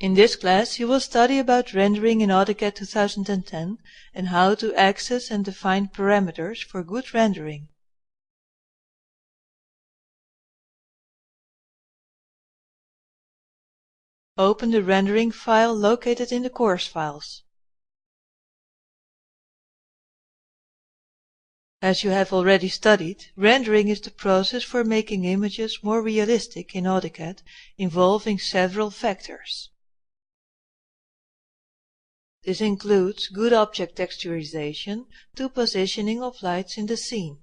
In this class you will study about rendering in AutoCAD 2010 and how to access and define parameters for good rendering. Open the rendering file located in the course files. As you have already studied, rendering is the process for making images more realistic in AutoCAD, involving several factors. This includes good object texturization to positioning of lights in the scene.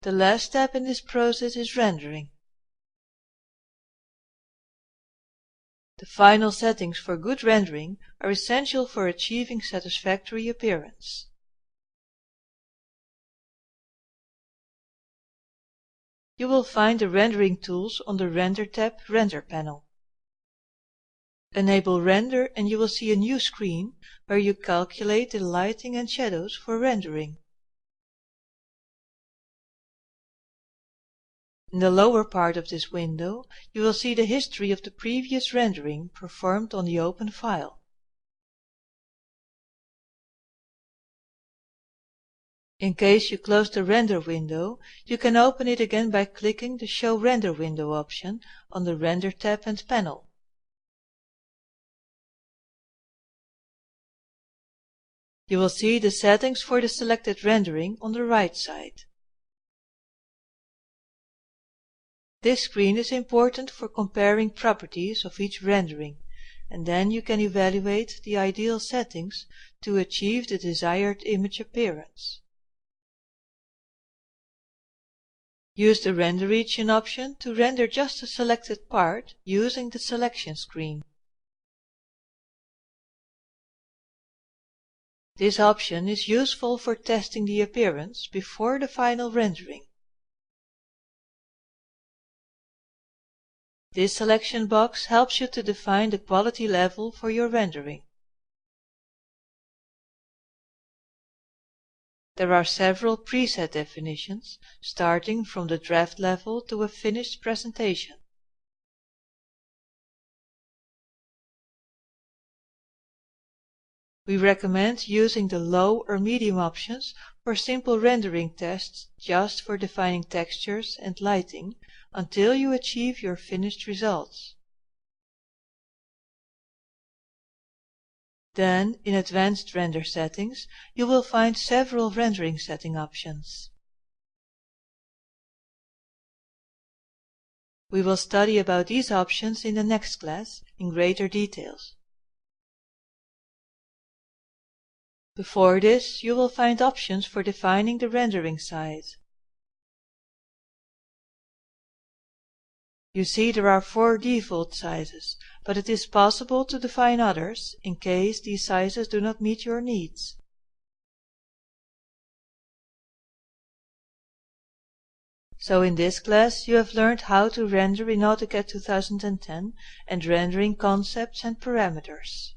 The last step in this process is rendering. The final settings for good rendering are essential for achieving satisfactory appearance. You will find the rendering tools on the Render tab Render panel. Enable Render and you will see a new screen where you calculate the lighting and shadows for rendering. In the lower part of this window, you will see the history of the previous rendering performed on the open file. In case you close the render window, you can open it again by clicking the Show Render Window option on the Render tab and panel. You will see the settings for the selected rendering on the right side. This screen is important for comparing properties of each rendering, and then you can evaluate the ideal settings to achieve the desired image appearance. Use the Render Region option to render just a selected part using the selection screen. This option is useful for testing the appearance before the final rendering. This selection box helps you to define the quality level for your rendering. There are several preset definitions, starting from the draft level to a finished presentation. We recommend using the low or medium options for simple rendering tests just for defining textures and lighting until you achieve your finished results. Then, in Advanced Render Settings, you will find several rendering setting options. We will study about these options in the next class in greater details. Before this, you will find options for defining the rendering size. You see there are 4 default sizes, but it is possible to define others in case these sizes do not meet your needs. So in this class you have learned how to render in AutoCAD 2010 and rendering concepts and parameters.